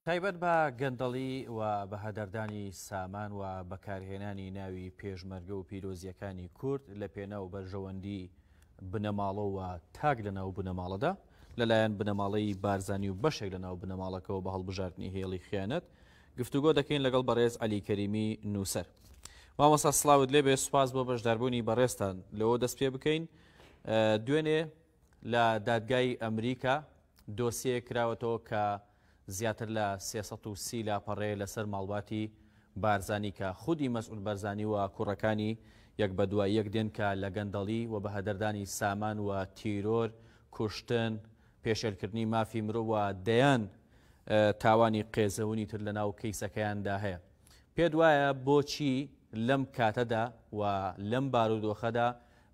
تایبەت بە گەندەڵی و بە هەدەردانی سامان و بەکارهێنانی ناوی پێشمەرگە و پیرۆزیەکانی کورد لە پێناو بەرژەوەندی بنەماڵەوە تاک لەناو بنەماڵەدا لەلایەن بنەماڵەی بارزانی و بەشێک لەناو بنەماڵەکەەوە بە هەڵبژاردننی هێڵی خیانەت گفتوگۆ دەکەین لەگەڵ بەڕێز عەلی کەریمی نووسەر. مامۆستا سڵاوت لێبێ، سوپاس بۆ بەشداربوونی بەڕێستان لەوە دەست پێ بکەین. دوێنێ لە دادگای ئەمریکا دۆسیە کراوەتەوە کە زیاتر لە 330 لاپەڕێ لەسەر ماڵباتی بارزانی کە خودی مەسعود بارزانی و کوڕەکانی یەک بە دوای یەک دێن کە لە گەندەڵی و بە هەدەردانی سامان و تیرۆر، کوشتن، پێشێلکردنی مافی مرۆڤ و دەیان تاوانی قێزەونی تر لە ناو کەیسەکەیاندا هەیە. پێت وایە بۆچی لەم کاتەدا و لەم بارودۆخەدا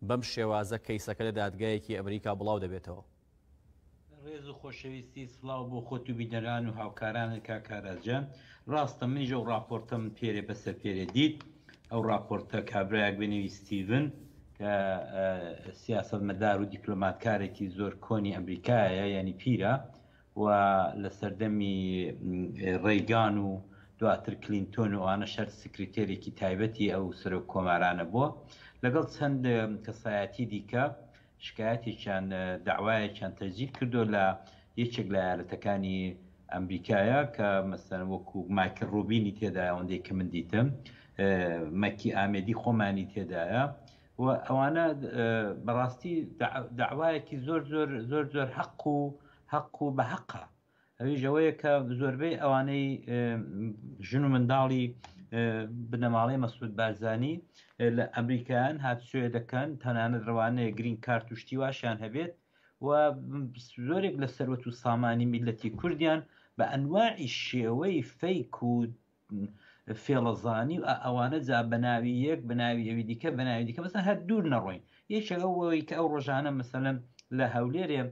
بەم شێوازە کەیسەکە لە دادگایەکی ئەمریکا بڵاو دەبێتەوە؟ ڕێز و خۆشەویستی سڵاو بۆ خۆت و بیدەران و هاوکارانت کاکارەجان. ڕاستە منیژە و راپۆرتم پێرێ بەسەر پێرێ دیت. ئەو راپۆرتە کابراایك بنێوی ستیڤن کە سیاسەتمەدار و دیپلۆماتکارێکی زۆر کۆنی ئەمریکایە، ینی پیرە، و لە سەردەمی ڕێیگان و دواتر کلینتۆن و ئەوانە شەر سکرتێرێکی تایبەتی ئەو سەرۆک کۆمارانە بووە، لەگەڵ چەند کەسایەتی دیکە شکایەتێکیان داوایەکیان تەجدید کردو لە یەکێک لە ایالەتەکانی ئەمریکایە کە مەسەن وەکو مایکل ڕۆبینی تێدایە، ئەوەندەی کە من دیتم، مەکی ئامێدی خۆمانی تێدایە، و ئەوانە بەڕاستی داوایەکی زۆر زۆر زۆر زۆر حەق و بە حەقە. ئەویش ئەوەیە کە زۆربەی ئەوانەی ژن و منداڵی بنەماڵەی مەسعود بارزانی لە ئەمریکایان هاتسوێ دەکەن، تەنانەت ڕەوانەیە گرین کارت و شتی واشیان هەبێت، و زۆرێک لە سەروەت و سامانی میلەتی کوردیان بە ئەنواعی شێوەی فەیک و فێڵەزانی و ئەوانە جا بەناوی یەک بەناوی ئەوی دیکە بەناوی دیکە مەسەن هەر دوور نەڕۆین. یەکێک ئەوەی کە ئەو ڕۆژانە مەسەلەن لە هەولێرێ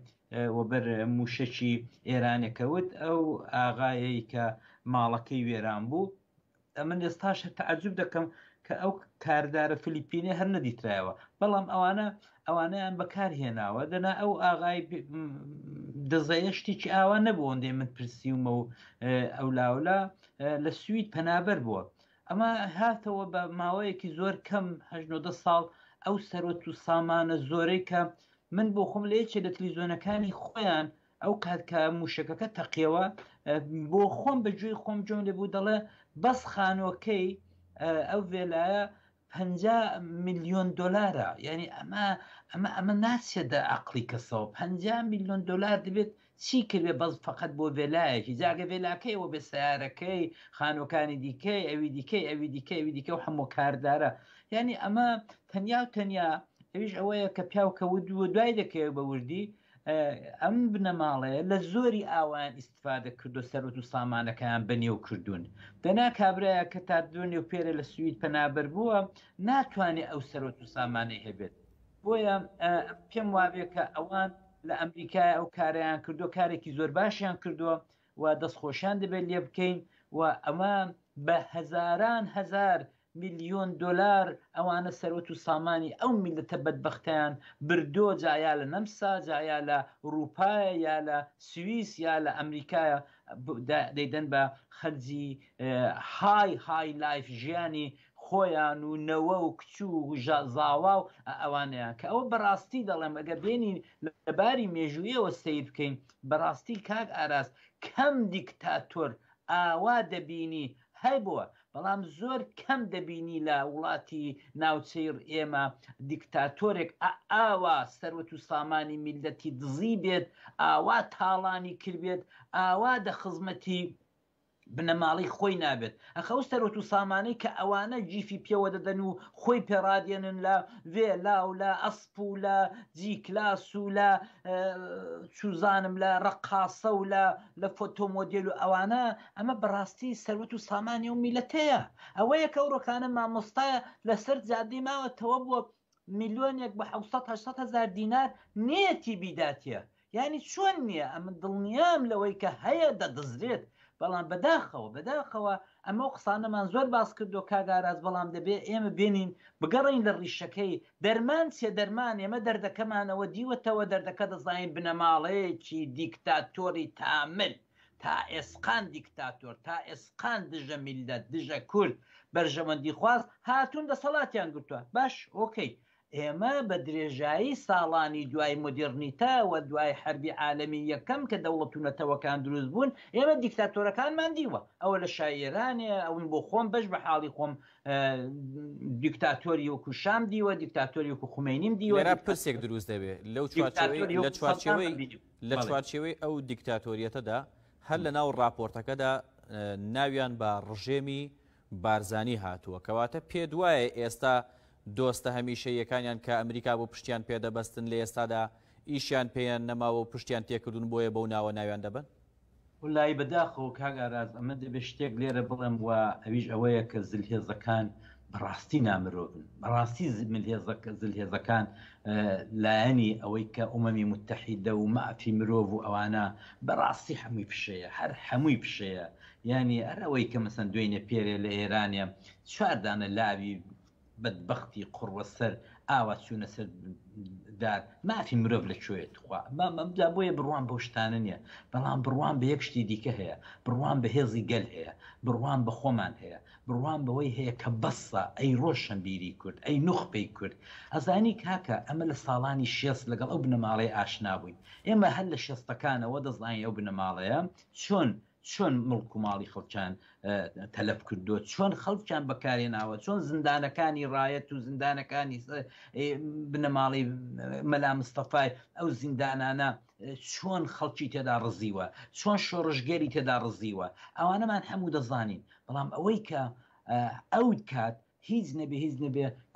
وەبەر موشەکی ئێرانەکەوت ئەو ئاغایەی کە ماڵەکەی وێران بوو، من ئێستاش تەعەجوب دەکەم کە ئەو کاردارە فلیپینێ هەر نەدیترایەوە، بەڵام ئەوانەیان بەکارهێناوە. دەنا ئەو ئاغای دەزەیە شتێکی ئاوا نەبوو، ئەوەندەی من پرسیومە و ئەولاولا لە سوید پەنابەر بووە. ئەمە هاتەوە بە ماوەیەکی زۆر کەم 8 ساڵ ئەو سەرۆت و سامانە زۆرەی کە من بۆ خۆم لە یەکێ لە تەلەڤیزۆنەکانی خۆیان ئەو کاتکە موشەکەکە تەقیەوە بۆ خۆم بەگوێی خۆم جۆم لێبوو، دەڵێ بەس خانۆکەی ئەو وێلایە 50 میلیۆن دلارە. یعنی ئەمە ناچێتە عەقڵی کەسەوە. 50 میلیۆن دلار دەبێت چی کردێ بەس فقط بۆ وێلایەکی، جاگە وێلاکەیەوە بێ سیارەکەی، خانۆکانی دیکەی، ئەوی دیکەی، ئەوی دیکە، ئەوی دیکە و هەموو کاردارە. یعنی ئەمە تەنیا و تەنیا ئەویش ئەوەیە کە پیاوکە دوای دەکەوێت بە وردی ئەم بنەماڵەیە لە زۆری ئاوایان ئیسیفادە کردو، سەرۆت و سامانەکەیان بەنێو کردوون. دەنا کابراایە کە تا دوێنێ و پێرە لە سوید پەنابەر بووە ناتوانێت ئەو سەرۆت و سامانەی هەبێت. بۆیە پێم وابێ کە ئەوان لە ئەمریکای ئەو کاریان کردو، کارێکی زۆر باشیان کردووە و دەستخۆشیان دەبێت لێ بکەین، و ئەمە بە هەزاران هەزار میلیۆن دلار ئەوانە سەرۆت و سامانی ئەو میلەتە بەدبەختیان بردۆ، جایا لە نەمسا، جایا لە ئوروپایە، یا لە سوئیس، یا لە ئەمریکایە، دەیدەن بە خەرجی های لایف ژیانی خۆیان و نەوە و کچوو و زاوا و ئەوانەیان کە ئەوە بەڕاستی دەڵێم ئەگەر بێنین لەباری مێژوویەوە سیر بکەین، بەڕاستی کاک ئاراس کەم دیکتاتۆر ئاوا دەبینی هەیبووە، بەڵام زۆر کەم دەبینی لە وڵاتی ناوچەی ئێمە دیکتاتۆرێک ئاوا سەرۆت و سامانی میلەتی دزی بێت، ئاوا تاڵانی کردبێت، ئاوا دەخزمەتی بنەماڵی خۆی نابێت. ئەخە و سەرۆت و سامانەی کە ئەوانە جیفی پێوە دەدەن و خۆی پێڕادێنن لە وێلا و لە ئەسپ و لە جیکلاس و لە چوزانم لە ڕەقاسە و لە فۆتۆمۆدیل و ئەوانە، ئەمە بەڕاستی سەرۆت و سامانی و میلەتەیە. ئەوەیە کە ئەوڕۆکانە مامۆستایە لەسەر جادەی ماوەتەوە بووە میلیۆنێک بە 700 هزار دینار نێتی بیداتیە. یعنی چۆن نییە؟ ئەمە دڵنیام لەوەی کە هەیە دەدەزرێت، بەڵام بەداخەوە ئەمە قسانەمان زۆر باس کردو کاگاراز، بەڵام دەبێت ئێمە بێنین بگەڕین لە ڕیشەکەی دەرمان چێ دەرمان. ئێمە دەردەکەمانەوە دیوەتەوە، دەردەکە دەزانین بنەماڵەیەکی دیکتاتۆری تا ئێسقان دیکتاتۆر تا ئێسقان دژە میلەت دژە کورد بەرژەوەندی خواست هاتوون دەسەڵاتیان گرتووە باش ئۆکەی ئێمە بە درێژایی ساڵانی دوای مدررنیتە و دوای حربی عالەمی یەکەم کە دەوڵەتونەتەوەکان دروست بوون ئێمە دیکتاتۆرەکانمان دیوە ئەوە لە شاعێرانێ ئەوون بۆ خۆم بەش بە حاڵی خۆم دیکتاتۆری وەکو شام دیوە دیکتاتۆری وەکو خومینیم دیوە پرسێک دروست دەبێت لەو لە چوارچێوەی ئەو دیکتاتۆریەتەدا هەر لە ناو ڕاپۆرتەکەدا ناویان بە ڕژێمی بارزانی هاتووە کەواتە پێ دوایە ئێستا دۆستە هەمیشە یەکانیان کە ئەمریکا بۆ پشتیان پێدەبەستن لە ئێستادا ئیشیان پێیان نەماوە و پشتیان تێکردون بۆیە بەو ناوە ناویان دەبن وڵی بەداخەوە کاگاراز ئەمە دەبێ شتێک لێرە بڵێم و ئەویش ئەوەیە کە زلهێزەکان بەڕاستی نامرۆبن بەڕاستی زلهێزەکان لایەنی ئەوەی کە ئومەمی متحیدە و مافی مرۆڤ و ئەوانە بەڕاستی هەمووی پشەیە هەر هەمووی پشەیە ینی ئەرەوەی کە مەسەن دوێنێ پێرێ لە ئێرانە چواردانە لاوی بەدبختی قڕوە سەر ئاوا چوونە سەر دار مافی مرۆڤ لەکوێت خوا مەمدا بۆیە بڕوان بۆ شتانە نییە بەڵام بڕوان بە یەک شتی دیکە هەیە بڕوان بە هێزی گەل هەیە بڕوان بە خۆمان هەیە بڕوان بەوەی هەیە کە بەسە ئەی ڕۆشنبیری کورد ئەی نوخپەی کورد ئەزانی کاکە ئەمە لە ساڵانی 6 لەگەڵ ئەو بنەماڵەی ئاشنا بووین ئێمە هەر لە شێستەکانەوە دەزانین ئەو بنەماڵەیە چۆن مڵک و ماڵی خەڵکیان تەلەف کردووە چۆن خەڵکیان بەکارێناوە چۆن زیندانەکانی ڕایەت و زیندانەکانی بنەماڵی مەلا مستەفای ئەو زیندانانە چۆن خەڵکی تێدا ڕزیوە چۆن شۆڕژگەری تێدا ڕزیوە ئەوانەمان هەموو دەزانین بەڵام ئەوەی کە ئەو کات هیچ نەبێ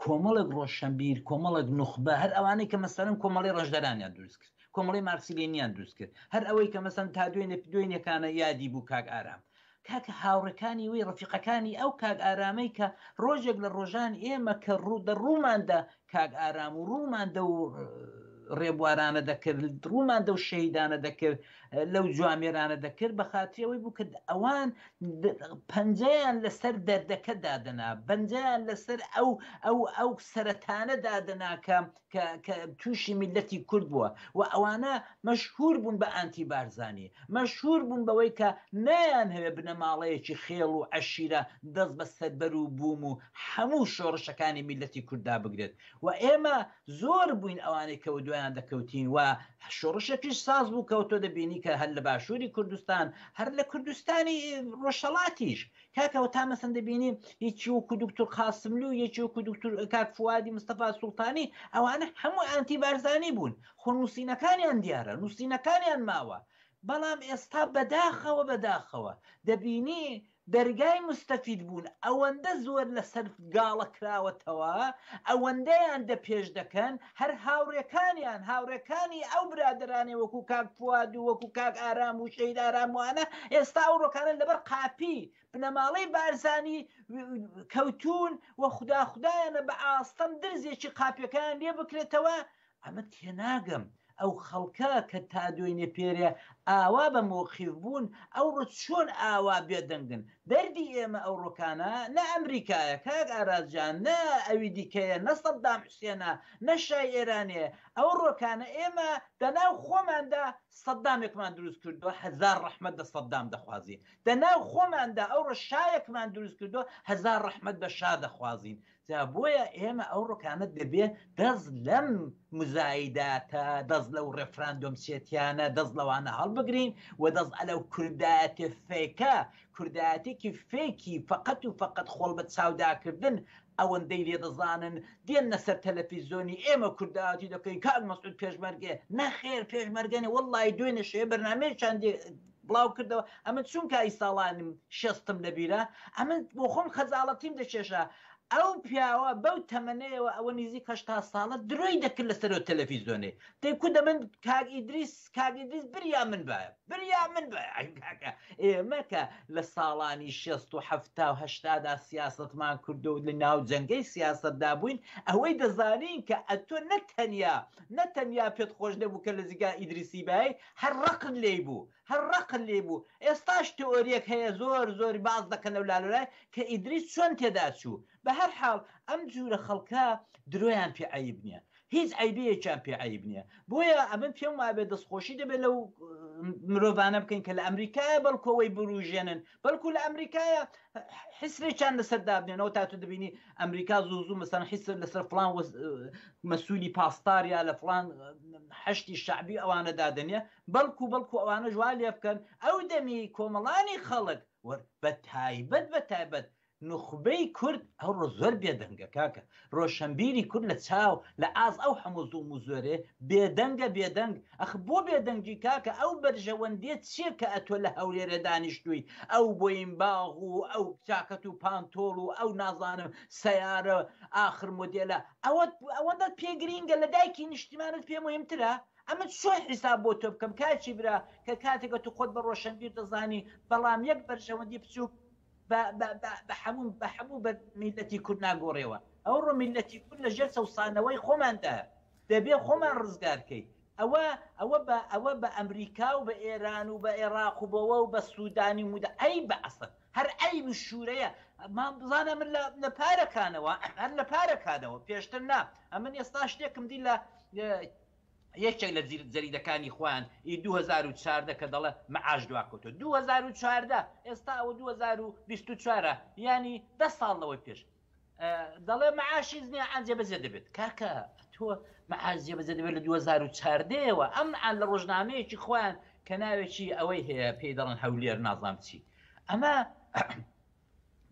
کۆمەڵێک ڕۆشنبیر کۆمەڵێک نوخبە هەر ئەوانەی کە مەسەرن کۆمەڵی ڕەشدەرانیان دروست کرد کۆمەڵی مارسیلێنیان دروست کرد هەر ئەوەی کە مەسەن تا دوێنێکانە یادی بوو کاک ئارام کاکە هاوڕەکانی وی ڕەفیقەکانی ئەو کاک ئارامەی کە ڕۆژێک لە ڕۆژان ئێمە کە ڕووماندا کاک ئارام و ڕووماندا و ڕێبوارانە دەکرد ڕووماندا و شەیدانە دەکرد لەو جوامێرانە دەکرد بە خاتریەوەی بوو کە ئەوان پەنجەیان لەسەر دەردەکە دادنا بەنجیان لەسەر ئەو سەرەتانە دادناکە کە تووشی میلەتی کورد بووە و ئەوانە مەشهور بوون بە ئانتی بارزانی مەشهور بوون بەوەی کە نایان هەوێ بنەماڵەیەکی خێڵ و عەشیرە دەست بە سەربەر و بووم و هەموو شۆڕشەکانی میلەتی کووردا بگرێت و ئێمە زۆر بووین ئەوانەی کەوت دویان دەکەوتین و شۆڕشێکیش ساز بوو کەوتۆ دەبینی کە هەر لە باشووری کوردستان هەر لە کوردستانی ڕۆژهەڵاتیش کاکەوە تا مەسەن دەبینی هیچی وەکو دکتۆر قاسملو یەکی وەکو دکتۆر کاک فوادی مستەفا سوڵتانی ئەوانە هەموو ئانتی بارزانی بوون خۆ نووسینەکانیان دیارە نووسینەکانیان ماوە بەڵام ئێستا بەداخەوە دەبینی دەرگای مستەفید بوون ئەوەندە زۆر لەسەر گاڵە کراوەتەوە ئەوەندەیان دەپێش دەکەن هەر هاوڕێکانی ئەو برادرانی وەکو کاک فواد و وەکو کاک ئارام و شەید ئاراموانە ئێستا ئەو ڕۆکانە لەبەر قاپی بنەماڵەی بارزانی کەوتون و خوددایانە بە ئاستەم درزێکی قاپیەکان لێ بکرێتەوە ئەمە تێناگەم ئەو خەڵکە کە تا دوێنێ پێرێ ئاوا بە مۆخیف بوون ئەو ڕۆ چۆن ئاوا بێدەنگن دەردی ئێمە ئەو ڕۆکانە نە ئەمریکایە کاک ئارازجان نە ئەوی دیکەیە نە سەدام حوسێنە نە شای ئێرانەیە ئەو ڕۆکانە ئێمە دەناو خۆماندا سەدامێکمان دروست کردووە هەزار ڕەحمەت بە سەدام دەخوازین دەناو خۆماندا ئەو ڕۆ شایەکمان دروست کردووە هەزار ڕەحمەت بە شا دەخوازین جا بۆیە ئێمە ئەو ڕۆکانە دەبێت دەست لەم مزایداتە دەست لەو ڕێفراندۆم سێتیانە دەست لەوانە هەڵبگرین و دەست ئەلەو کوردایەتی فێکە کوردایەتێکی فێکی فقط و فقط خۆڵ بە چاوداکردن ئەوەندەی لێ دەزانن دێنە سەر تەلەڤیزۆنی ئێمە کوردایەتی دەکەین کاک مەسعود پێشمەرگێ نەخێر پێشمەرگەنێ وەڵڵی دوێنێ شێ بەرنامەیەکیان بڵاو کردەوە ئەمە چونکە ئەی ساڵانم شەستم لەبیرە ئەمە بۆ خۆم خەجاڵەتیم دەکێشە ئەو پیاوە بەو تەمەنەیەوە ئەوە نزیک 80 ساڵە درۆی دەکرد لەسەرەوە تەلەڤیزۆنێ دەیکو دەمن کاک ئیدریس بریا من کاکە ئێمە کە لە ساڵانی 60 و 70 و 80دا سیاستمان کردو و لە ناو جەنگەی سیاستدا بووین ئەوەی دەزانین کە ئەتۆ نەتەنیا پێت خۆش نەبوو کە لە زیگا ئیدریسی بای هەر ڕقل لێ بوو ئێستاش تئۆریەک هەیە زۆر باز دەکەن لەو لالۆرای کە ئیدریس چۆن تێدا چوو بە هەر حاڵ ئەم جوورە خەڵکە درۆیان پێ عەیب نییە هیچ عیبەیەکیان پێ عیب نییە بۆیە ئەمن پێم وابێ دەستخۆشی دەبێت لەو مرۆڤانە بکەین کە لە ئەمریکایە بەڵکەوەی بروژێنن بەڵکو لە ئەمریکایە حسرێکیان لەسەردا بنێنەوە تا تو دەبینی ئەمریکا زوو مەسەن حسر لەسەر فلان مەسئولی پاسداریا لە فلان حشتی شعبی ئەوانە دادنێ بەڵکو ئەوانە جوال لێ بکەن ئەو دەمی کۆمەڵانی خەڵک بە تایبەت نخبەی کورد ئەوڕۆ زۆر بێدەنگە کاکە ڕۆشنبیری کورد لە چاو لە ئاز ئەو هەموو زوم و زۆرێ بێدەنگ ئەخ بۆ بێدەنگی کاکە ئەو بەرژەوەندێت چیە کە ئەتۆ لە هەولێرە دانیشتووی ئەو بۆیم باغ و ئەو چاکەت و پانتۆڵ و ئەو نازانم سەیارە ئاخر مۆدێلە ئەوەندە پێگرینگە لە دایکی نیشتیمانت پێ مهمترە ئەمە چۆن حیساب بۆ تۆ بکەم کاچی برا کە کاتێکە تو خۆت بە ڕۆشنبیر دەزانی بەڵام یەک بەرژەوەندی بچووک بە هەموو بە میلەتی کورد ناگۆڕێەوە ئەو ڕۆ میلەتی کورد لە ژێر سەوسانەوەی خۆماندا دەبێ خۆمان ڕزگارکەی ئەوە بە ئەمریکا و بە ئێران و بە عێراق و بەوە و بە سوودانی مودا ئەی بە ئەسڵ هەر ئەی شوورەیە ما بزانە من لە پارەکانەوە هەر لە پارەکانەوە پێشتر نا ئەمن ئێستا شتێکم دی لە یەکێک لە جەریدەکانی خوان 2014 کە دەڵێ مەعاش دواکەوتە 2014 ئێستا ئەوە 2024 ینی 10 ساڵەوەی پێش دەڵێ مەعاشی زنیە ئەنجێ بەجێ دەبێت کاکە تۆ مەعاش جێبەجێ دەبێت لە 2014ەوە ئەم لە ڕۆژنامەیەکی خۆیان کە ناوێکی ئەوەی هەیە پێی دەڵێن هەولێر نازام چی ئەمە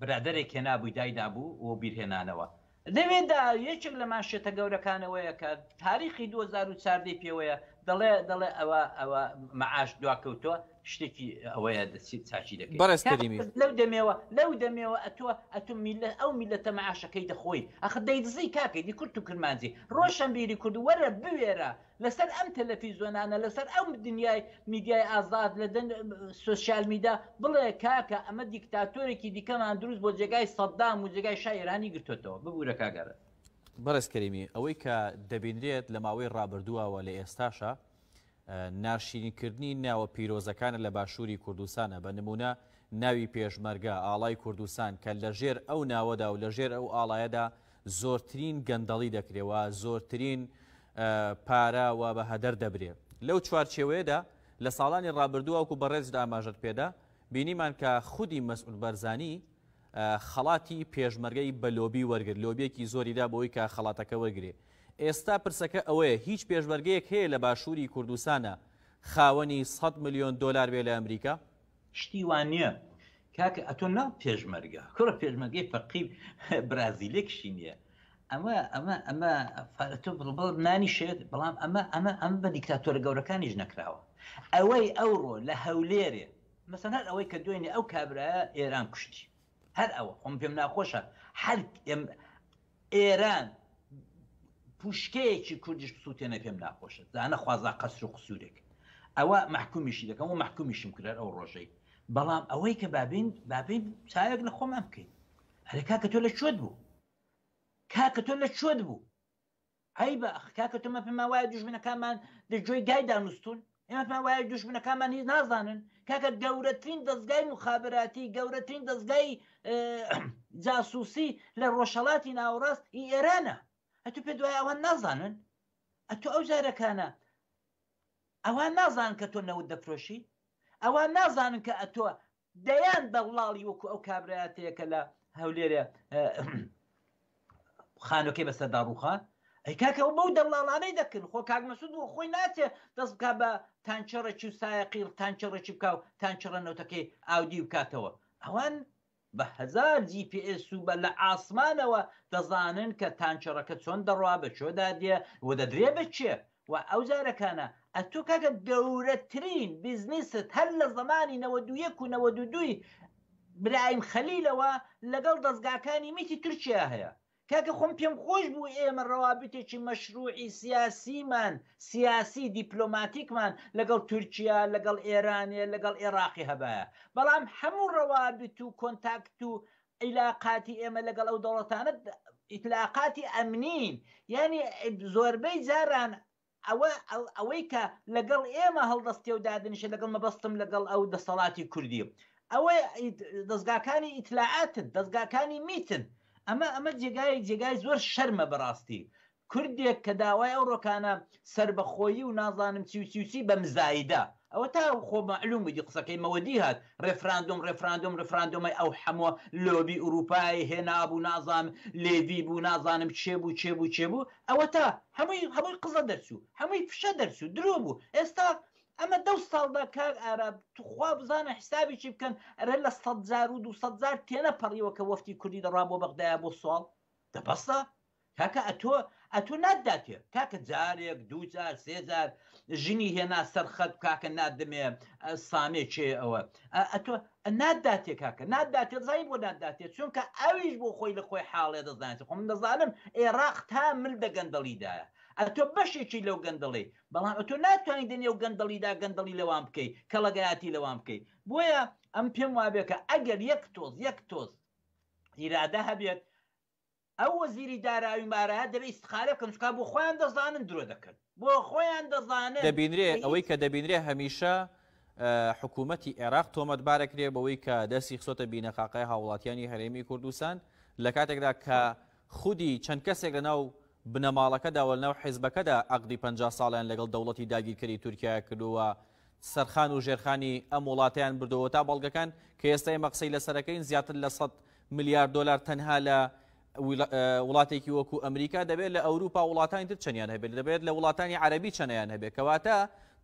برادێک هێنابووی دایدا بوو و بیرهێنانەوە لەوێدا یەکێک لە ماشێتە گەورەکانەوەیە کە تاریخی 2014 پێوەیە دەڵێ ئەوە مەعاش دواکەوتەوە شتێکی ئەوەیە دەچیت چاچی دەکەیت بەڕێستکەریمی لەو دەمێەوە ئەتۆ ئەو میلەتە مەعاشەکەی دەخۆی ئەخ دەیدزی کاکەی دی کورت و کرمانجی ڕۆشنبیری کورد وەرە بوێرە لەسەر ئەم تەلەڤیزۆنانە لەسەر ئەو دنیای میدیای ئازاد لە سوسیال میدا بڵێ کاکە ئەمە دیکتاتۆرێکی دیکەمان دروست بۆ جێگای سەدام و جێگای شای ئێرانی گرتوێتەوە ببوورە کاگەرە بەڕێزکەریمی ئەوەی کە دەبینرێت لە ماوەی ڕابردووەوە لە ئێستاشە ناشرینکردنی ناوە پیرۆزەکانە لە باشووری کوردستانە بە نمونە ناوی پێشمەرگە ئاڵای کوردستان کە لە ژێر ئەو ناوەدا و لە ژێر ئەو ئاڵایەدا زۆرترین گەندەڵی دەکرێەوە زۆرترین پارە و بە هەدەر دەبرێت لەو چوارچێوەیەدا لە ساڵانی ڕابردووە وەکو بەڕێزدا ئاماژەت پێدا بینیمان کە خودی مەسعود بەرزانی خەڵاتی پێشمەرگەی بە لۆبی وەرگرت لۆبیەکی زۆریدا بۆی کە خەڵاتەکە وەرگێ ئێستا پرسەکە ئەوەیە هیچ پێشمەرگەیەک هەیە لە باشووری کوردستانە خاوەنی 100 ملیۆن دلار بێ لە ئەمریکا شتی وان نییە کاکە ئەتۆ ناو پێشمەرگە کوڕە پێشمەرگەی فەقی برازیلێکشی نییە ئەمە تۆ بڵ نانی شێت بەڵام ئەمە بە دیکتاتۆرە گەورەکانیش نەکراوە ئەوەی ئەوڕۆ لە هەولێرێ مەسەن هەر ئەوەی کە دوێنێ ئەو کابرایە ئێران کوشتی هەر ئەوە خۆم پێم ناخۆشە هەر ئێران پوشکەیەکی کوردیش سووتێنە پێم ناخۆشە زانە خوازا قەسر و قسوورێک ئەوە محکومیشی دەکەم و محکومیشم کرد ئەو ڕۆژەی بەڵام ئەوەی کە بابین چاوێک لە خۆمان بکەین هەرێ کاکە تۆ لە چۆت بوو کاکە تۆ لە چۆت بوو ئەی بە کاکە تۆمە پێمان وایە دوژمنەکانمان لەگوێی گای دانوستون ئێمە پێمان وایە دوژمنەکانمان هیچ نازانن کاکە گەورەترین دەستگای مخابراتی گەورەترین دەستگای جاسووسی لە ڕۆژهەڵاتی ناوەڕاست ئێرانە ئەتو پێ دوای ئەوان نازانن ئەتۆ ئەو جارەکانە ئەوان نازانن کە تۆ نەوت دەفرۆشی ئەوان نازانن کە ئەتۆ دەیان دەڵاڵی وەکو ئەو کابرایەتەیەکە لە هەولێرە خانۆکەی بەسەردا ڕووخان ئەی کاکەەوە بەو دەڵاڵانەی دەکردن خۆ کاگمەسود و خۆی ناچێت دەست بکە بە تانچەڕێکی و سایەقی تانچەڕێکی بکە و تانچەڕە نەوتەکەی ئاودی بکاتەوە ئەوان بە 1000 GPS و بە لە ئاسمانەوە دەزانن کە تانچەڕەکە چۆن دەڕوا بە چۆدا دێ و دەدرێ بچێ و ئەو جارەکانە ئەتۆ کاکە گەورەترین بیزنیست هەر لە زمانی 91 و 92 برایم خەلیلەوە لەگەڵ دەستگاکانی میتی تورکیا هەیە کاکە خۆم پێم خۆش بوو ئێمە ڕەوابیتێکی مەشروعی سیاسیمان سیاسی دیپلۆماتیکمان لەگەڵ تورکیا لەگەڵ ئێرانێ لەگەڵ عێراقی هەبایە بەڵام هەموو ڕەوابیت و کۆنتاکت و عیلاقاتی ئێمە لەگەڵ ئەو دەوڵەتانە ئیتلاقاتی ئەمنین یعنی زۆربەی جاران ئەوەی کە لەگەڵ ئێمە هەڵدەستی و دادنیشە لەگەڵ مەبەستم لەگەڵ ئەو دەسەڵاتی کوردی ئەوەی دەستگاکانی ئیتلاعاتن دەستگاکانی میتن ئەمە جێگای زۆر شەرمە بەڕاستی کوردێک کە داوای ئەو ڕۆکانە سربەخۆیی و نازانم چی بە مزایدا ئەوە تا خۆ معلوم بووی قسەکەی مەوەدی هات ڕێفراندۆمەی ئەو هەموو لۆبی ئوروپای هێنابوو نازانم لێوی بوو نازانم چێبوو ئەوە تا هەمووی قزە دەرچوو هەمووی فشە دەرچوو درۆ بوو ئێستا ئەمە 10 ساڵدا کاک ئارا توخوا بزانە حسابی چی بکەن ئەرە لە 100,000 و 200,000 تێنە پەڕیوە کە وەفتی کوردی دەڕا بۆ بەغدایە بۆ سوال دەبەستە کاکە ئەتۆ ناداتێ کاکە جارێک 2 جار 3 جار ژنی هێنا سەرخەت کاکە نادمێ سامێ چێ ئەوە ئەتۆ ناداتێ کاکە ناداتێت زای بۆ ناداتێت چونکە ئەویش بۆ خۆی لە خۆی حاڵێ دەزانێت خۆ من دەزانم عێراق تا مل دە گەندەڵیدایە ئەتۆ بەشێکی لەو گەندەڵی بەڵام ئەتۆ ناتوانانی دنیا و گەندەڵیدا گەندەڵی لەوان بکەیت کە لەگایەتی لەوان بکەیت بۆیە ئەم پێم وابێ کە ئەگەر یەک تۆز ئیرادە هەبێت ئەو وەزیری داراوی مارەیە دەبێت استخارە بکەن چکا بۆ خۆیان دەزانن درۆ دەکەن بۆ خۆیان دەزانن دەبینرێ ئەوەی کە دەبینرێ هەمیشە حکوومەتی عێراق تۆمەتبارەکرێ بەوەی کە دەستی خسۆتە بینەقاقای هاوڵاتیانی هەرێمی کوردستان لە کاتێکدا کە خودی چەند کەسێک لەناو بنەماڵەکەدا و لەناو حیزبەکەدا عەقدی 50 ساڵیان لەگەڵ دەوڵەتی داگیرکەری تورکیا کردووە سەرخان و ژێرخانی ئەم وڵاتیان بردەوە تا بەڵگەکان کە ئێستا ئێمە قسەی لەسەرەکەین زیاتر لە 100 ملیار دلار تەنها لە وڵاتێکی وەکو ئەمریکا دەبێت لە ئەوروپا وڵاتانی تر چەندیان هەبێت دەبێت لە وڵاتانی عەرەبی چەندیان هەبێت کەواتە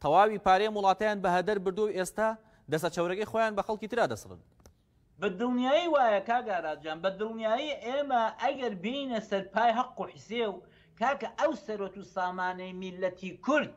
تەواوی پارەی وڵاتیان بە هەدەر بردو و ئێستا دەسە چەورەکەی خۆیان بە خەڵکی ترا دەسڕن بە دڵنیایی وایە کاگاراجان بە دڵنیایی ئێمە ئەگەر بینە سەرپای حەق و حسێ و کاکە ئەو سەرۆت و سامانەی میلەتی کورد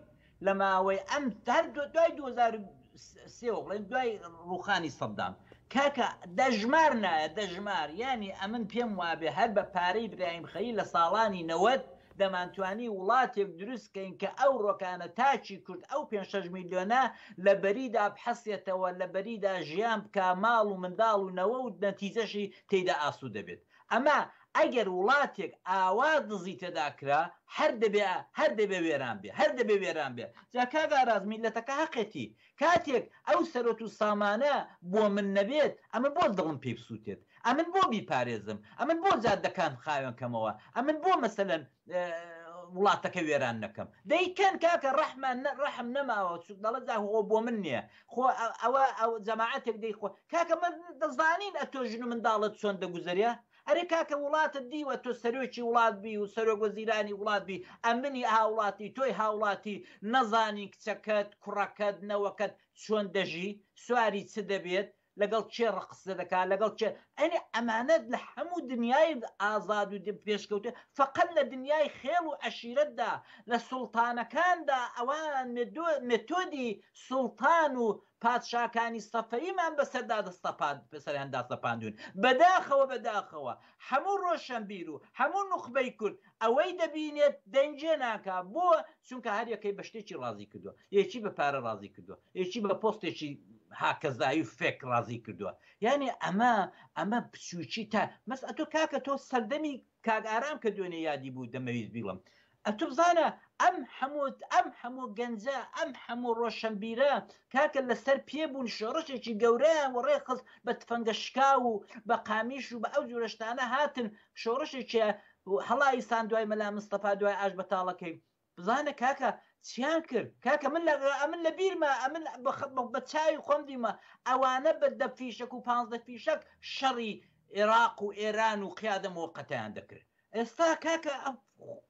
لە ماوەی ئەم هەر دوای 2003 بڵێن دوای ڕوخانی سەدام کاکە دەژمار نایە دەژمار ینی ئەمن پێم وابێ هەر بە پارەی برایم خەلیل لە ساڵانی 90 دەمانتوانی وڵاتێک دروستکەین کە ئەو ڕۆکانە تاچی کورد ئەو 5-6 میلیۆنە لە بەریدا بحەسێتەوە لە بەریدا ژیان بکە ماڵ و منداڵ و نەوە و نەتیجەشی تێیدا ئاسوو دەبێت ئەمە ئەگەر وڵاتێک ئاوا دزی تێداکرا هەر دەبێ وێران بێ هەر دەبێ وێران بێ جا کاگاراز میلەتەکە حەقێتی کاتێک ئەو سەرۆت و سامانە بۆ من نەبێت ئەمە بۆ دڵم پێ بسووتێت ئەمن بۆ بیپارێزم ئەمن بۆ جادەکان خاوێن کەمەوە ئەمن بۆ مەسەلەن وڵاتەکە وێران نەکەم دەیکەن کاکە ڕەحم نەماوە دەڵە جاهۆ بۆ من نییە خۆ ئەو جەماعەتێک دەیخۆ کاکە من دەزانین ئەتۆ ژن و منداڵت چۆن دەگوزەریە ئەرێ کاکە وڵاتت دیوە تۆ سەرۆکی وڵات بی و سەرۆک وەزیرانی وڵات بی ئەمنی هاوڵاتی تۆی هاوڵاتی نەزانی کچەکەت کوڕەکەت نەوەکەت چۆن دەژی سواری چ دەبێت لەگەڵ چێ ڕقسە دەکات لەگەڵ چێ ئەنی ئەمانەت لە هەموو دنیای ئازاد و پێشکەوتە فقط لە دنیای خێڵ و عەشیرەتدا لە سوڵتانەکاندا ئەوان مێتۆدی سوڵتان و پادشاکانی سەفەیمان بەسەردا بەسەریاندا سەپاندون بەداخەوە هەموو ڕۆشنبیر و هەموو نوخبەی کورد ئەوەی دەبینێت دەنجێ ناکا بۆ چونکە هەر یەکەی بە شتێکی ڕازی کردووە یەکی بە پارە ڕازی کردووە یەکی بە پۆستێکی هاکەزایی و فێک ڕازی کردووە یعنی ئەمە بچووکی تا مەس ئەتۆ کاکە تۆ سەردەمی کاگارام کە دوێنێ یادی بوو دەمەویست بیڵم ئەتۆ بزانە ئەم هەموو گەنجە ئەم هەموو ڕۆشنبیرە کاکە لەسەر پێبوون شۆڕشێکی گەورەیان وەڕێ خست بە تفەنگەشکا و بە قامیش و بە ئەو جورەشتانە هاتن شۆڕشێکی هەڵای سان دوای مەلا مستەفا دوای ئاش بەتاڵەکەی بزانە کاکە چیان کرد کاکە من لە بیرمە ئەمن بە چاوی خۆم دیمە ئەوانە بە 10 فیشک و 15 فیشک شەڕی عێراق و ئێران و قیادەمەوە قەتیان دەکرد ئێستا کاکە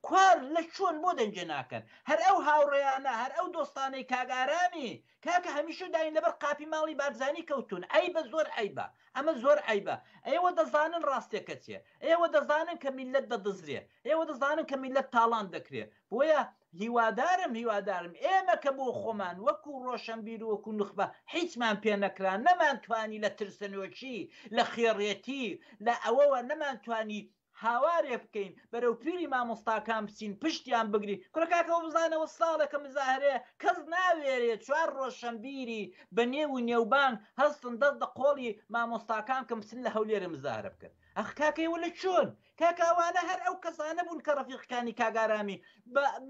کوار لە چۆن بۆ دەنجە ناکەن هەر ئەو هاوڕێیانە هەر ئەو دۆستانەی کاگارامی کاکە هەمیشە داین لەبەر قاپی ماڵی بارزانی کەوتون ئەی بە زۆر عیبە ئەمە زۆر عیبە ئێوە دەزانن ڕاستێکە چیە ئێوە دەزانن کە میلەت دەدزرێ ئێوە دەزانن کە میلەت تاڵان دەکرێت بۆیە هیوادارم ئێمە کە بۆ خۆمان وەکو ڕۆشنبیر و وەکو نوخبە هیچمان پێ نەکران نەمانتوانی لە ترسنۆکی لە خێڕێتی لە ئەوەوە نەمانتوانی هاوارێ بکەین بەرەو پیری مامۆستاکان بچین پشتیان بگری کوڕکاکەەوە بزانەوە ساڵێکە مزاهرەیە کەس ناوێرێت 4 ڕۆشنبیری بە نێو و نێوبان هەستن دەست دە قۆڵی مامۆستاکان کە بچن لە هەولێرە مزاهرە بکەن ئەخ کاکەیوە لە چۆن کاکاوانە هەر ئەو کەسانە بوون کە ڕەفیقەکانی کاگارامی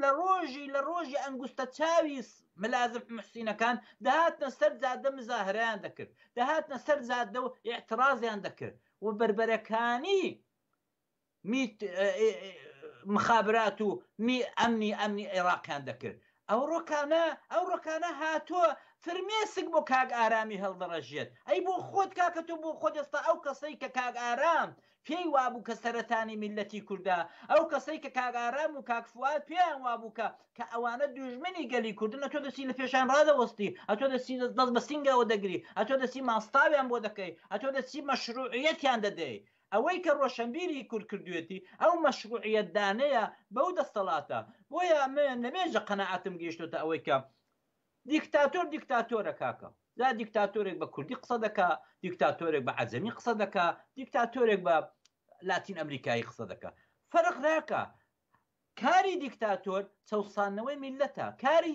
لە ڕۆژی ئەنگوستە چاوی ملازم محسینەکان دەهاتنە سەر جادە مزاهرەیان دەکرد دەهاتنە سەر جادە و ئێعترازیان دەکرد و بربەرەکانی مخابرات و ئەمنی عێراقیان دەکرد ئەو ڕۆکانە هاتووە فرمێسک بۆ کاک ئارامی هەڵدەڕەژێت ئەی بۆ خۆت کاکە تۆ بۆ خۆت ئێستا ئەو کەسەی کە کاک ئارام پێی وابوو کە سەرەتانی میلەتی کووردا ئەو کەسەی کە کاک ئارام و کاک فواد پێیان وابوو کە ئەوانە دوژمنی گەلی کوردن ئەتۆ دەسی لە پێشان ڕادەوەستی ئەتۆ دەسی دەست بە سینگەوە دەگری ئەتۆ دەسی ماستاویان بۆ دەکەی ئەتۆ دەسی مەشروعیەتیان دەدەی ئەوەی کە ڕۆشنبیری کورد کردوێتی ئەو مەشروعیەت دانەیە بەو دەستەڵاتە بۆیە من لەمێژە قەنەعەتم گەیشتۆتە ئەوەی کە دیکتاتۆرە کاکە دا دیکتاتۆرێک بە کوردی قسە دەکا دیکتاتۆرێک بە عەجەمی قسە دەکا دیکتاتۆرێک بە لاتین ئەمریکایی قسە دەکا فەرق ناکە کاری دیکتاتۆر چەوسانەوەی میلەتە کاری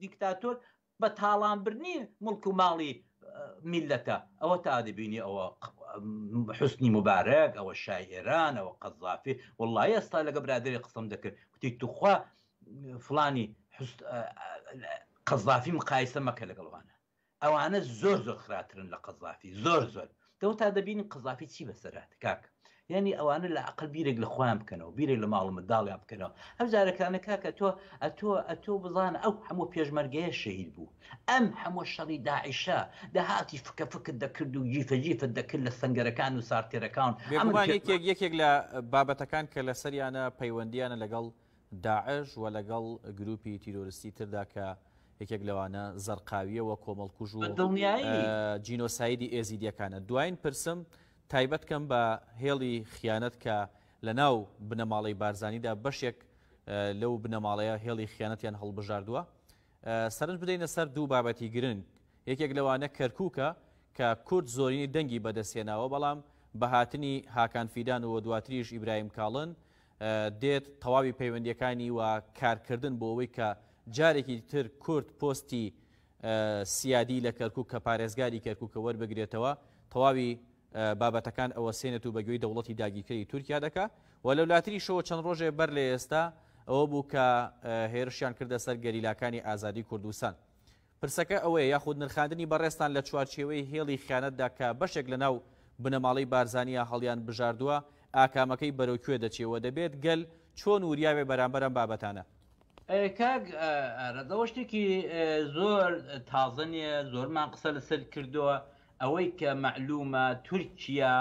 دیکتاتۆر بە تاڵانبرنی مڵک و ماڵی میلەتە ئەوە تا دەبینی ئەوە حوسنی مبارەک ئەوە شای ئێران ئەوە قەزافی وڵڵی ئێستا لەگە برادری قسەم دەکرد کوتی توخوا فلانی قەزافی مقایسە مەکە لەگەڵوانە ئەوانە زۆر خراترن لە قەزافی زۆر دەو تا دەبینی قەزافی چی بەسەرات کاک یعنی ئەوانە لە عقل بیرێک لە خۆیان بکەنەوە بیرێک لە ماڵ منداڵیان بکەنەوە ئەم جارەکانە کاکە ئەتۆ بزانە ئەو هەموو پێشمەرگەیە شەهید بوو ئەم هەموو شەڕی داعیشە دەهاتی فکت دەکرد و جیفەجیفت دەکرد لە سەنگەرەکان و سارتێرەکان یەکێک لە بابەتەکان کە لە سەریانە پەیوەندیانە لەگەڵ داعش و لەگەڵ گروپی تیرۆریستی تردا کە یەکێک لەوانە زەرقاویەوە کۆمەڵکوژ و جینۆسایدی ئێزیدیەکانە دوایین پرسم تایبەت کەم بە هێڵی خیانەت کە لە ناو بنەماڵی بارزانیدا بەشێک لەو بنەماڵەیە هێڵی خیانەتیان هەڵبژاردووە سەرنج بدەینە سەر دوو بابەتی گرنگ یەکێک لەوانە کەرکووکە کە کورد زۆرینی دەنگی بەدەستێناوە بەڵام بەهاتنی هاکان فیدان و دواتریش ئیبراهیم کاڵن دێت تەواوی پەیوەندیەکانی و کارکردن بۆ ئەوەی کە جارێکی تر کورد پۆستی سیادی لە کەرکووک کە پارێزگاری کەرکووکە وەربگرێتەوە تەواوی بابەتەکان ئەوە سێنێت و بەگوێی دەوڵەتی داگیرکەری تورکیا دەکا و لە وڵاتریشەوە چەند ڕۆژێ بەر لە ئێستا ئەوە بوو کە هێرشیان کردە سەر گەریلاکانی ئازادی کوردستان پرسەکە ئەوەیە یاخود نرخاندنی بەڕێستان لە چوارچێوەی هێڵی خیانەتدا کە بەشێک لە ناو بنەماڵەی بارزانیە هەڵیان بژاردووە ئاکامەکەی بەرەوکوێ دەچێەوە دەبێت گەل چۆن وریاوێ بەرامبەرم بابەتانە کاک ڕەدەوە شتێکی زۆر تازەنیە زۆرمان قسە لەسەر کردووە ئەوەی کە معلومە تورکیا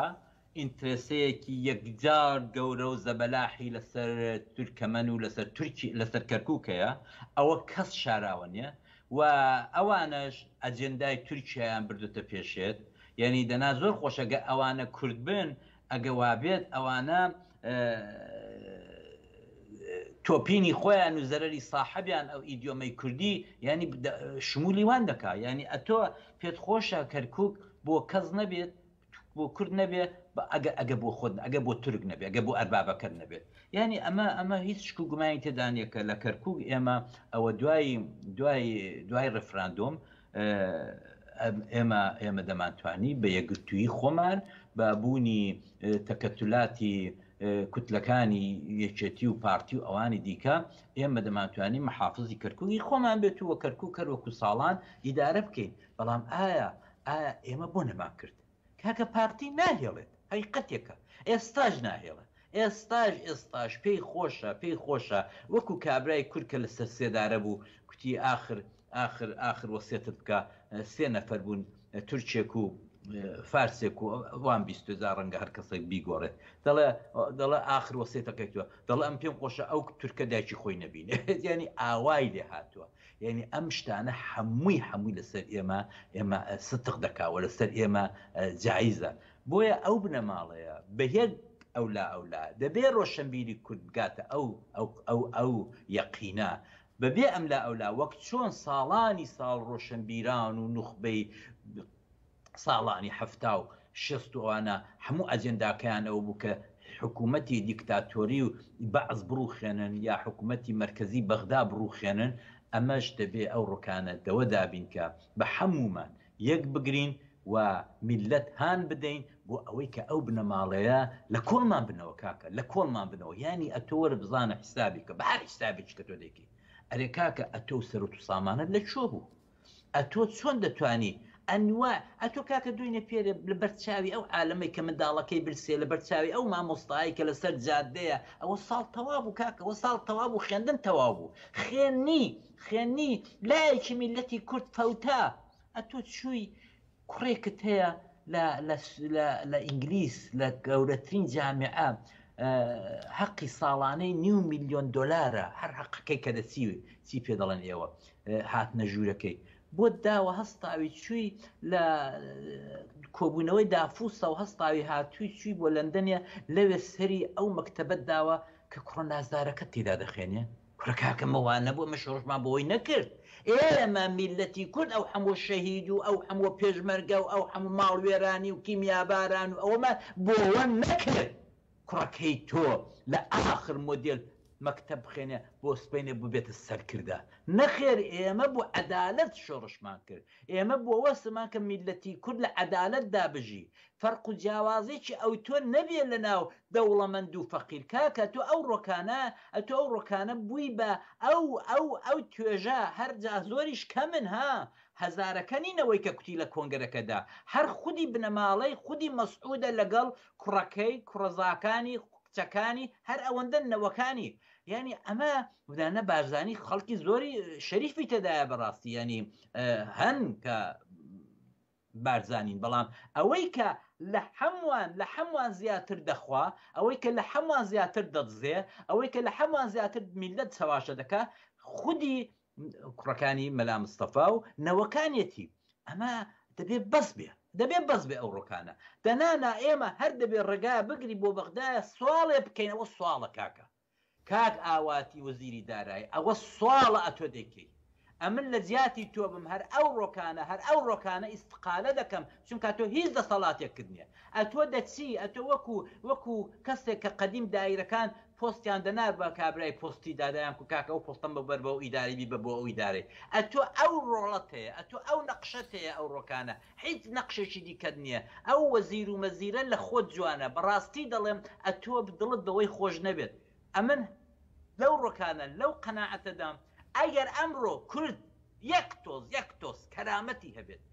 ئینترسەیەکی یەکجار گەورە و زەبەلاحی لەسەر تورکەمەن و لەسەر کەرکووکەیە ئەوە کەس شاراوە نیە و ئەوانش ئەجێندای تورکیایان بردوتە پێشێت یعنی دەنا زۆر خۆشەگە ئەوانە کورد بن ئەگە وابێت ئەوانە تۆپینی خۆیان و زەرری ساحەبیان ئەو ئیدیۆمەی کوردی ینی شمولی وان دەکا ینی ئەتۆ پێت خۆشە کەرکووک بۆ کەس نەبێت بۆ کورد نەبێت ئەگە بۆ خۆت ئەگە بۆ تورک نەبێت ئەگە بۆ ئەربابەکە نەبێت ینی ئەمە هیچ شک و گومانی تێدانیەکە لە کەرکووک ئێمە ئەوە دوای ڕفراندۆم ئێمە دەمانتوانی بە یەکگرتووی خۆمان بە بوونی تەکەتولاتی کوتلەکانی یەکێتی و پارتی و ئەوانی دیکە ئێمە دەمانتوانی مەحافزی کەرکووکی خۆمان بێت و کەرکوو کەروەکو ساڵان ئیدارە بکەین بەڵام ئایا ئێمە بۆ نەمان کرد کاکە پارتی ناهێڵێت حقیقەتێکە ئێستاژ ناهێڵێت ئێستاش پێی خۆشە وەکو کابرای کورکە لەسەر سێدارە بوو کوتی آخر وەسێتت بکە سێ نەفەر بوون تورکێک و فارسێک و وان 20,000 ڕەنگە هەر کەسێک بیگۆڕێت دەڵێ آخر وەسێتەکەیتوە دەڵێ ئەم پێم خۆشە ئەو تورکە دایکی خۆی نەبینێت ینی ئاوای لێ هاتووە ینی ئەم شتانە هەمووی لەسەر ئێمە ستق دەکاوە لەسەر ئێمە جایزە بۆیە ئەو بنەماڵەیە بەهێک ئەولا دەبێ ڕۆشنبیری کورد بگاتە ئەو یەقینە بەبێ ئەولا وەک چۆن ساڵانی ساڵ ڕۆشنبیران و نوخبەی ساڵانی هەفتا و شەستوانە هەموو ئەجێنداکەیان ئەو بوو کە حکوومەتی دیکتاتۆری و بەعز بڕوخێنن یا حکوومەتی مرکزی بەغدا بڕوخێنن ئەمەش دەبێ ئەو ڕووکانە دەوە دابین کە بە هەمومان یەک بگرین و میلەت هان بدەین بۆ ئەوەی کە ئەو بنەماڵەیە لە کۆڵمان بنەوە کاکە لە کۆڵمان بنەوە ینی ئەتۆ وەرە بزانە حسابی کە بە هەر حسابێک کە تۆ دەیکی ئەرێ کاکە ئەتۆ سەرۆت و سامانت لە چۆ بوو ئەتۆ چۆن دەتوانی ئەنواع ئەتۆ کاکە دوینە پێرە لە بەرچاوی ئەو عالەمەی کە منداڵەکەی برسێ لە بەرچاوی ئەو مامۆستایی کە لەسەر جادەیە ئەوە ساڵ تەواو بوو کاکە ئەوە ساڵ تەواو بوو خوێندن تەواو بوو خوێنی لایەکی میلەتی کورد فەوتا ئەتۆ چووی کوڕێکت هەیە لە ئینگلیس لە گەورەترین جامعە حەقی ساڵانەی $5 ملیۆن هەر حەقەکەی کە چی پێ دەڵێن ئێوە هاتنە ژوورەکەی بۆ داوە هەستاوی چووی لە کۆبوونەوەی دافووسە و هەستاوی هاتووی چووی بۆ لەندەنە لەوێ سەری ئەو مەکتەبەت داوە کە کوڕە نازدارەکە تێدا دەخوێنێ کوڕە کاکەمەوان نەبووە مە شۆڕژمان بۆی نەکرد ئێمە میلەتی کورد ئەو هەموو شەهید و ئەو هەموو پێشمەرگە و ئەو هەموو ماڵوێرانی و کیمیاباران و ئەوەمە بۆوە نەکرد کوڕەکەی تۆ لە ئاخر مۆدێل مەکتەب بخێنێ بۆ سپینێ ببێتە سەرکردە نەخێر ئێمە بۆ عەدالەت شۆڕشمان کرد ئێمە بۆ وەسمان کە میلەتی کورد لە عەدالەت دابژی فەرق و جیاوازێکی ئەو تۆ نەبێت لە ناو دەوڵەمەند و فەقیر کاکە تۆ ئەو ڕۆکانە بووی بە ئەو توێژە هەرجا زۆریش کەمن ها هەزارەکە نینەوەی کە کوتی لە کۆنگەرەکەدا هەر خودی بنەماڵەی خودی مەسعودە لەگەڵ کوڕەکەی کوڕەزاکانی کچەکانی هەر ئەوەندە نەوەکانی ینی ئەمە ودانە بارزانی خەڵکی زۆری شەریفی تێدایە بەڕاستی ینی هەن کە بارزانین بەڵام ئەوەی کە لە هەمووان زیاتر دەخوا ئەوەی کە لە هەمووان زیاتر دەدزێ ئەوەی کە لە هەمووان زیاتر میلەت چاواشە دەکا خودی کوڕەکانی مەلا مستەفا و نەوەکانیەتی ئەمە دەبێت بەس بێ ئەو ڕۆکانە دەنانا ئێمە هەر دەبێت ڕێگا بگری بۆ بەغدایە سواڵێ بکەینەوە سواڵە کاک ئاواتی وەزیری دارایی ئەوە سواڵە ئەتۆ دەکەی ئەمن لە جیاتی تۆ بم هەر ئەو ڕۆکانە ئیستقالە دەکەم چونکە تۆ هیچ دەسەڵاتێکردنیە ئەتۆ دەچی ئەتۆ وەکو کەسێک کە قەدیم دایرەکان پۆستیان دەنار بە کابرای پۆستی دادایان و کاکە ئەو پۆستم بەبەر بە ئەو ئیداری بە بۆ ئەو ئیدارەی ئەتۆ ئەو ڕۆڵەت هەیە ئەتۆ ئەو نەقشەت هەیە ئەو ڕۆکانە هیچ نەقشێکی دیکەت نییە ئەو وەزیر و مەزیرە لە خۆت جوانە بەڕاستی دەڵێم ئەتۆ دڵت بەوەی خۆش نەبێت ئەمن لەو ڕۆکانە لەو قەناعەتەدام ئەگەر ئەمڕۆ کورد یەک تۆز کەرامەتی هەبێت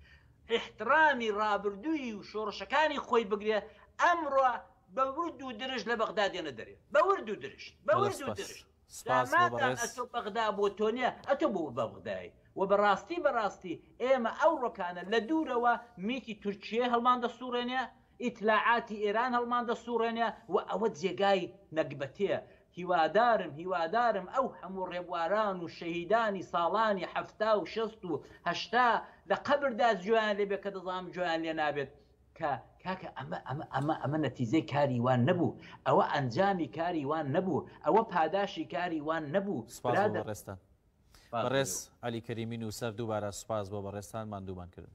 احترامی ڕابردووی و شۆڕشەکانی خۆی بگرێ ئەمڕۆ بە ورد و درژ لە بەغدا دێنە دەرێ بە ورد و درشت ئەتۆ بەغدا بۆ تۆ نییە ئەتۆ بۆ بەغدای و بەڕاستی ئێمە ئەو ڕۆکانە لە دوورەوە میتی تورکیە هەڵمان دەسوڕێنێ ئیتلاعاتی ئێران هەڵمان دەسوڕێنێ و ئەوە جێگای نەکبەتەیە هیوادارم ئەو هەموو ڕێبواران و شەهیدانی ساڵانی 70 و 60 و 80 لە قەبردا جویان لێبێ کە دەزانم جویان لێ نابێت کاکە ئەمە نەتیجەی کاری وان نەبوو ئەوە ئەنجامی کاری وان نەبوو ئەوە پاداشی کاری وان نەبوو بەڕێز عەلی کەریمی نووسەر دووبارە سوپاس بۆ بەڕێستان ماندوومان کردن